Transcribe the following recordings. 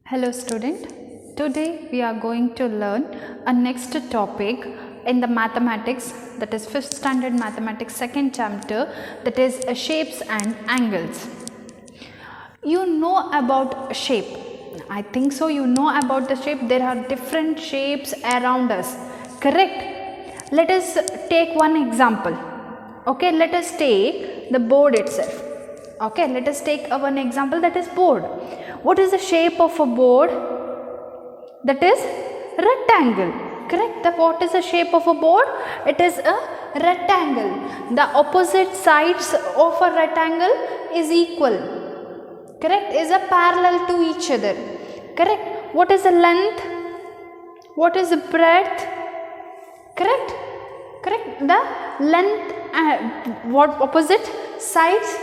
Hello student, today we are going to learn a next topic in the mathematics, that is 5th standard mathematics 2nd chapter, that is shapes and angles. You know about shape, I think so you know about the shape. There are different shapes around us, correct? Let us take one example. Okay, let us take the board itself. Okay, let us take one example, that is board. What is the shape of a board? That is rectangle, correct? What is the shape of a board? It is a rectangle. The opposite sides of a rectangle is equal, correct? Is a parallel to each other, correct? What is the length? What is the breadth? Correct? Correct. The length and what opposite sides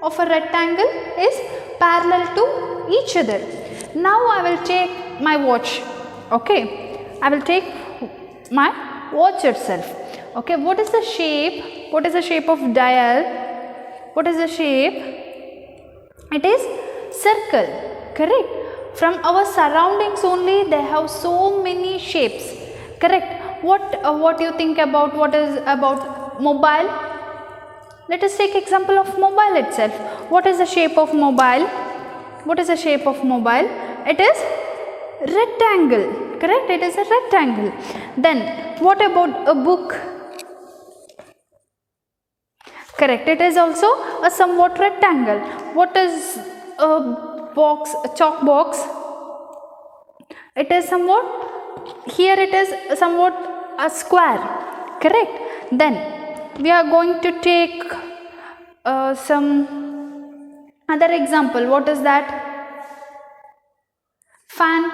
of a rectangle is parallel to each other. Now I will take my watch. Okay, I will take my watch itself. Okay, what is the shape? What is the shape of dial? What is the shape? It is circle, correct? From our surroundings only they have so many shapes, correct? What do you think about what is about mobile? Let us take example of mobile itself. What is the shape of mobile? What is the shape of mobile? It is rectangle, correct? It is a rectangle. Then what about a book? Correct, it is also a somewhat rectangle. What is a box, a chalk box? It is somewhat, here it is somewhat a square, correct? Then we are going to take some other example. What is that? Fan.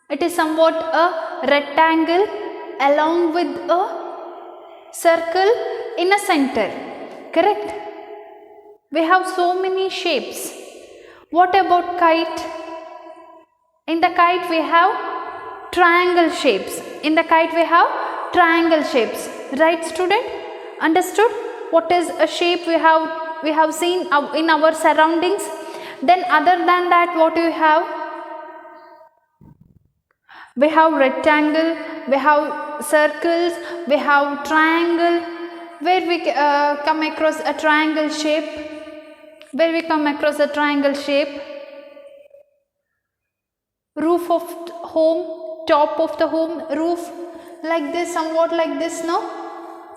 It is somewhat a rectangle along with a circle in a center, correct? We have so many shapes. What about kite? In the kite we have triangle shapes. In the kite we have triangle shapes, right student? Understood? What is a shape we have seen in our surroundings? Then other than that, what do you have? We have rectangle, we have circles, we have triangle. Where we come across a triangle shape? Where we come across a triangle shape? Roof of home, top of the home, roof, like this, somewhat like this, no?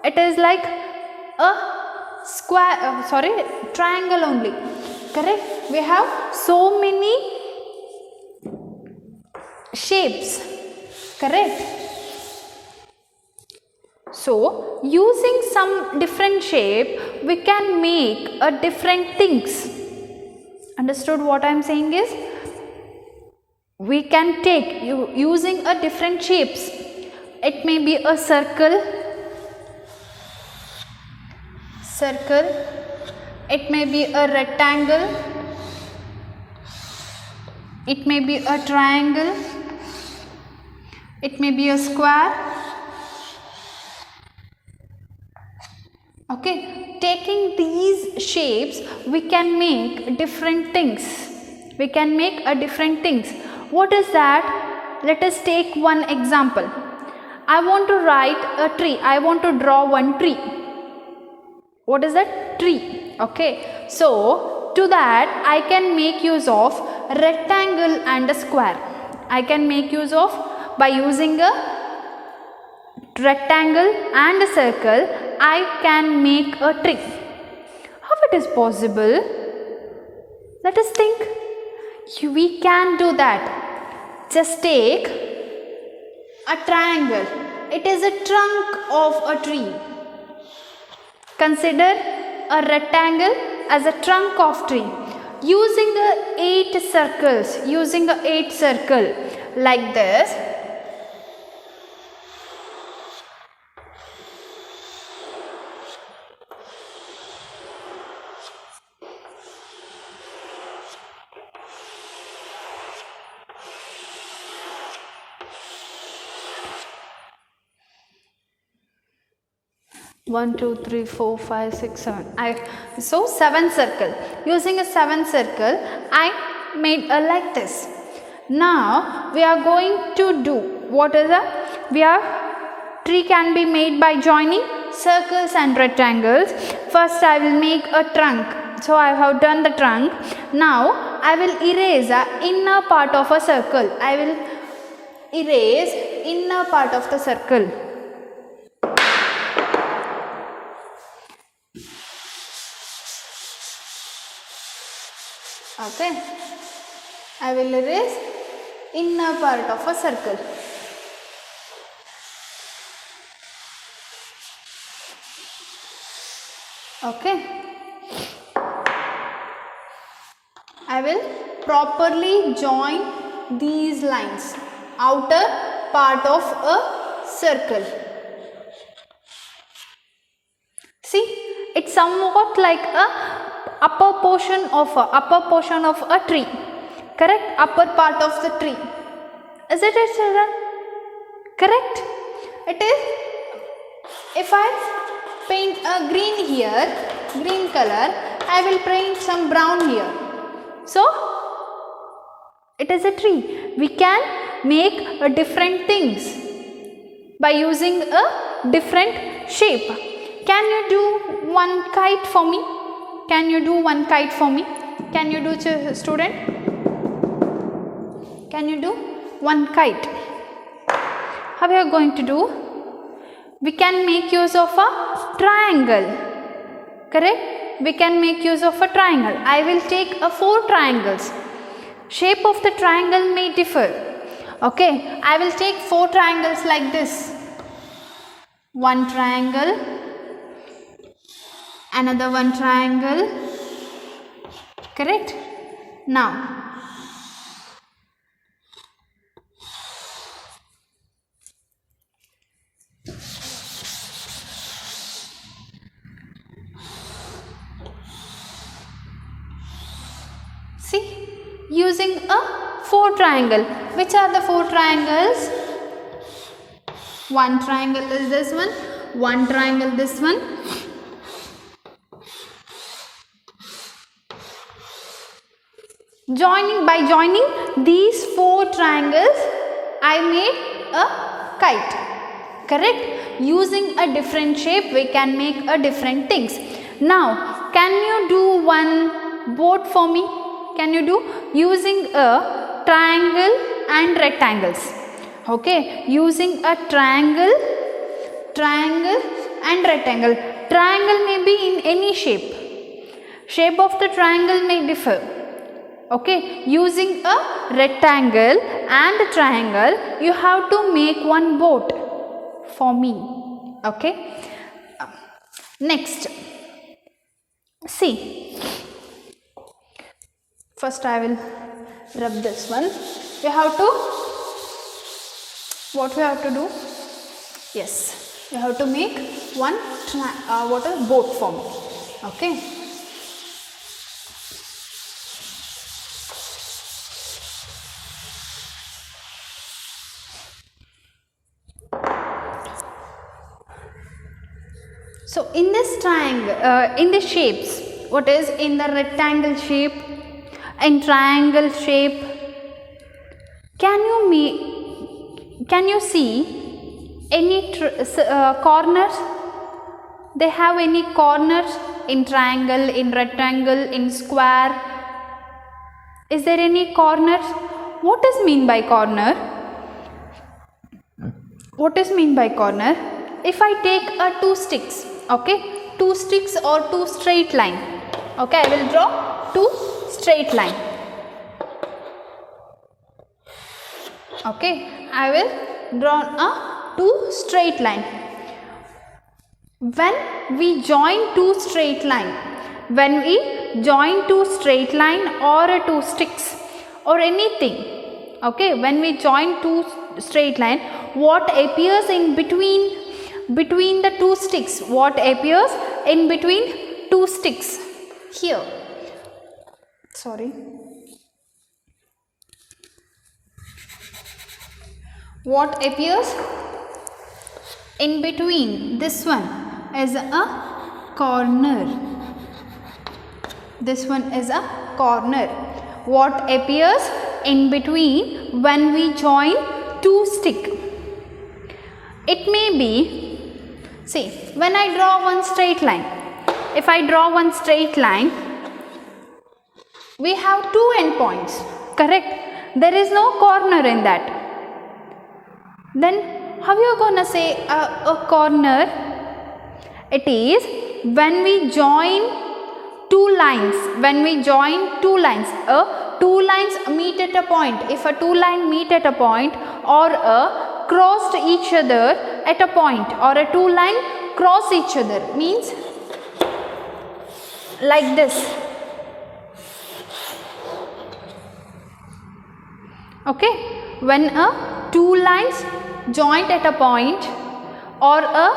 It is like a square, triangle only, correct? We have so many shapes, correct? So using some different shape we can make a different things. Understood what I am saying is, we can take using a different shapes. It may be a circle, it may be a rectangle, it may be a triangle, it may be a square. Okay, taking these shapes we can make different things. We can make a different things. What is that? Let us take one example. I want to write a tree. I want to draw one tree. What is that? Tree. Okay. So to that I can make use of rectangle and a square. I can make use of, by using a rectangle and a circle, I can make a tree. How it is possible? Let us think. We can do that. Just take a triangle. It is a trunk of a tree. Consider a rectangle as a trunk of tree. Using the 8 circles, using a 8 circle like this, one, two, three, four, five, six, seven. So 7 circle. Using a 7 circle, I made like this. Now we are going to do what is a tree can be made by joining circles and rectangles. First I will make a trunk. So I have done the trunk. Now I will erase the inner part of a circle. I will erase inner part of the circle. Okay. I will erase inner part of a circle. Okay. I will properly join these lines, outer part of a circle. See, it's somewhat like a upper portion of a tree. Correct? Upper part of the tree. Is it, children? Correct? It is. If I paint a green here, green color, I will paint some brown here. So, it is a tree. We can make different things by using a different shape. Can you do one kite for me? Can you do one kite for me? Can you do, student? Can you do one kite? How we are going to do? We can make use of a triangle. Correct? We can make use of a triangle. I will take 4 triangles. Shape of the triangle may differ. Okay, I will take 4 triangles like this. One triangle, another one triangle. Correct? Now, see, using a 4 triangle. Which are the 4 triangles? One triangle is this one triangle this one. By joining these 4 triangles, I made a kite. Correct? Using a different shape, we can make a different things. Now, can you do one boat for me? Can you do? Using a triangle and rectangles. Okay, using a triangle and rectangle. Triangle may be in any shape. Shape of the triangle may differ. Okay, using a rectangle and a triangle, you have to make one boat for me. Okay. Next, see. First, I will rub this one. You have to. What we have to do? Yes, you have to make one boat for me. Okay. So, in this triangle, in the shapes, what is in the rectangle shape, in triangle shape, can you see any corners? They have any corners in triangle, in rectangle, in square? Is there any corners? What is mean by corner? What is mean by corner? If I take 2 sticks, okay, 2 sticks or 2 straight line. Okay, I will draw 2 straight line. Okay, I will draw 2 straight line. When we join 2 straight line, or 2 sticks or anything, okay, when we join 2 straight line, what appears in between the 2 sticks? What appears in between 2 sticks? Here. Sorry. What appears in between this one is a corner. This one is a corner. What appears in between when we join two sticks? It may be, see, when I draw one straight line, if I draw one straight line, we have two endpoints, correct? There is no corner in that. Then how you gonna say a corner? It is when we join two lines. When we join two lines, two lines meet at a point. If a two line meet at a point, or a crossed each other at a point, or a two line cross each other, means like this. Okay, when a two lines joint at a point, or a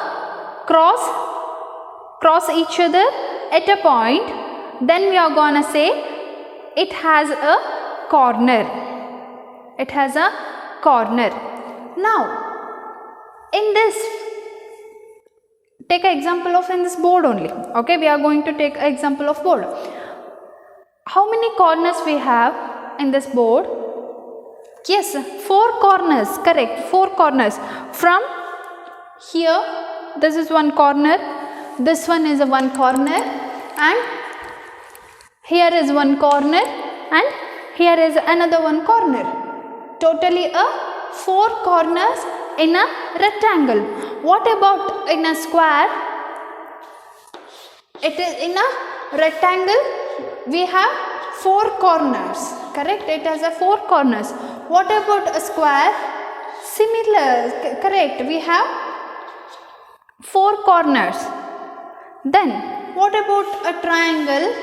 cross each other at a point, then we are gonna say it has a corner. It has a corner. Now, in this, take an example of in this board only. Okay, we are going to take an example of board. How many corners we have in this board? Yes, 4 corners, correct, 4 corners. From here, this is one corner, this one is a one corner, and here is one corner, and here is another one corner. Totally 4 corners in a rectangle. What about in a square? It is in a rectangle, we have 4 corners, correct? It has a 4 corners. What about a square? Similar, correct, we have 4 corners. Then what about a triangle?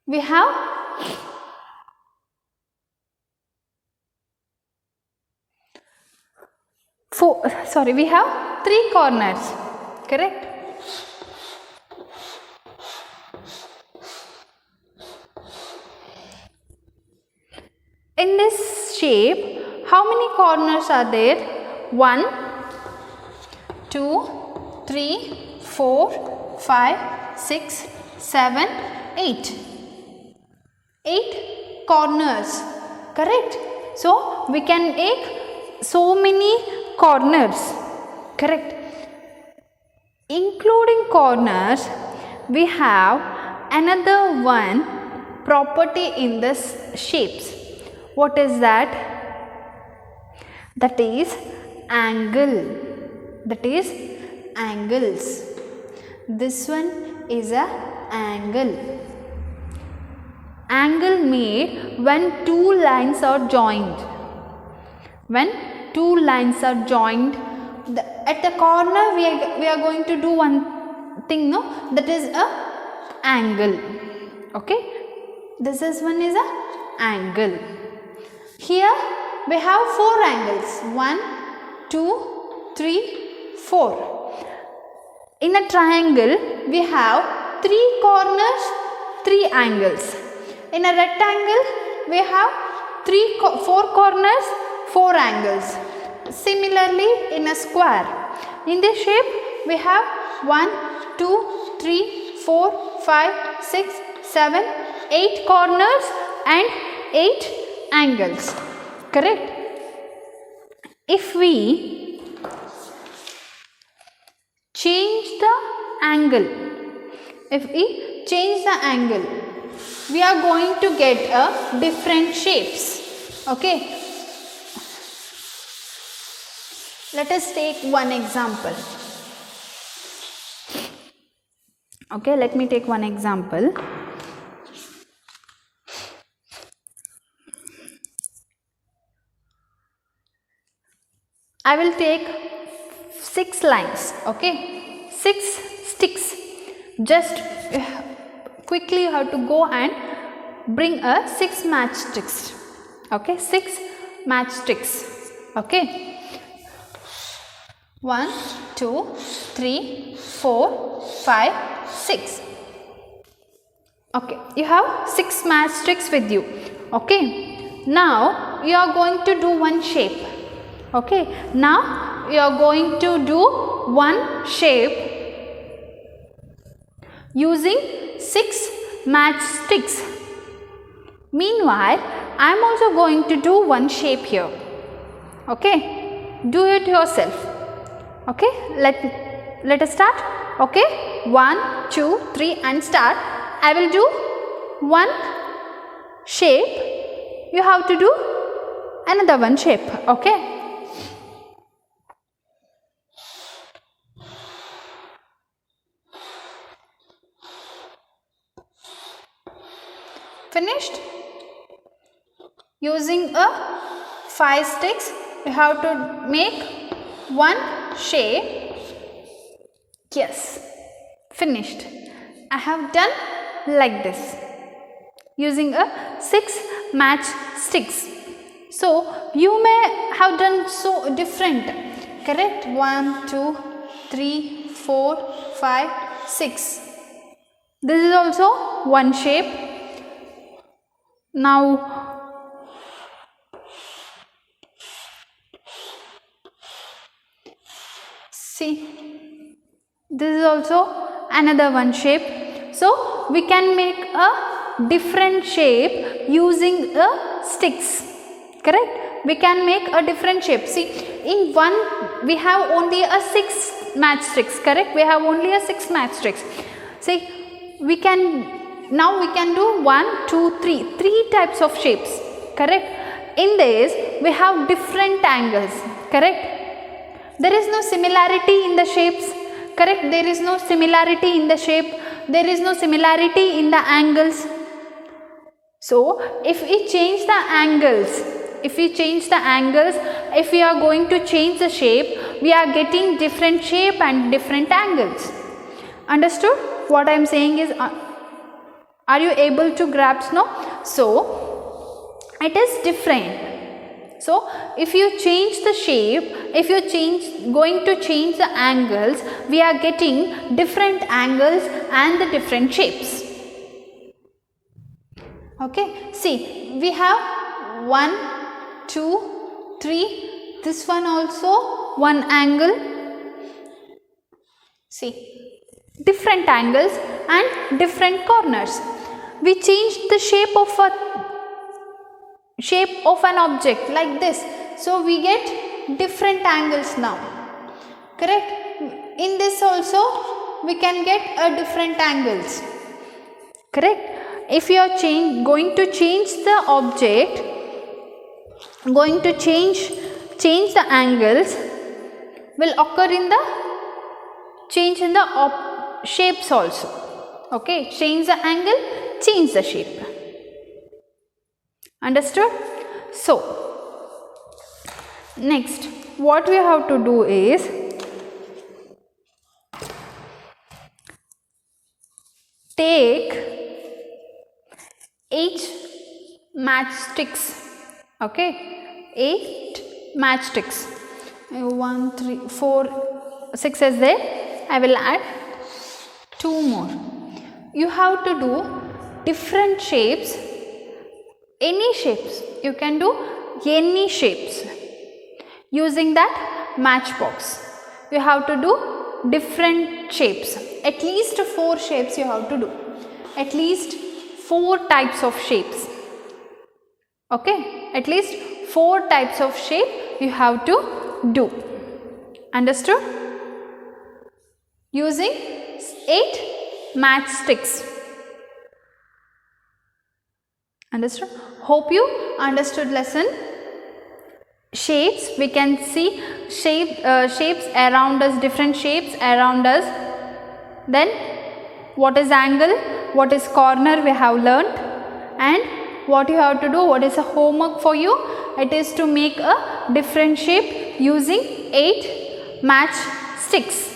We have we have 3 corners, correct? In this shape, how many corners are there? 1, 2, 3, 4, 5, 6, 7, 8. 8 corners, correct? So we can make so many corners, correct? Including corners, we have another one property in this shapes. What is that? That is angle. That is angles. This one is a angle. Angle made when two lines are joined. When two lines are joined, at the corner we are going to do one thing, no? That is a angle. Okay? This is one is a angle. Here we have 4 angles. 1, 2, 3, 4. In a triangle, we have 3 corners, 3 angles. In a rectangle, we have 4 corners, 4 angles. Similarly, in a square, in this shape, we have 1, 2, 3, 4, 5, 6, 7, 8 corners and 8 angles, correct? If we change the angle, we are going to get a different shapes. Okay, let us take one example. Okay, let me take one example. I will take 6 lines, okay, 6 sticks. Just quickly you have to go and bring a 6 matchsticks, okay, 6 matchsticks, okay. 1, 2, 3, 4, 5, 6. Okay, you have 6 matchsticks with you, okay. Now you are going to do one shape. Okay, now you are going to do one shape using 6 matchsticks. Meanwhile, I am also going to do one shape here. Okay, do it yourself. Okay, let us start. Okay, 1 2 3 and start. I will do one shape, you have to do another one shape. Okay, finished? Using a 5 sticks, you have to make one shape. Yes, finished. I have done like this using a 6 matchsticks. So you may have done so different, correct? 1 2 3 4 5 6. This is also one shape. Now see, this is also another one shape. So we can make a different shape using a sticks, correct? We can make a different shape. See, in one we have only a 6 matchsticks, correct? We have only a 6 matchsticks. See, we can now we can do 1 2 3 types of shapes, correct? In this we have different angles, correct? There is no similarity in the shapes, correct? There is no similarity in the shape, there is no similarity in the angles. So if we change the angles, if we are going to change the shape, we are getting different shape and different angles. Understood? What I am saying is, are you able to grasp now? So it is different. So if you change the shape, if you going to change the angles, we are getting different angles and the different shapes. Okay, see, we have 1 2 3, this one also one angle. See, different angles and different corners. We changed the shape of an object like this, so we get different angles now, correct? In this also we can get a different angles, correct? If you are going to change the object, going to change the angles will occur in the change in the shapes also. Okay, change the angle, change the shape. Understood? So next what we have to do is, take 8 matchsticks. Okay, 8 matchsticks. 1 3 4 6 is there. I will add 2 more. You have to do different shapes. Any shapes, you can do any shapes using that matchbox. You have to do different shapes, at least 4 shapes you have to do, at least 4 types of shapes. Okay, at least 4 types of shape you have to do. Understood? Using 8 matchsticks. Understood? Hope you understood lesson. Shapes, we can see shapes around us, different shapes around us. Then what is angle, what is corner we have learnt, and what you have to do, what is the homework for you? It is to make a different shape using 8 matchsticks.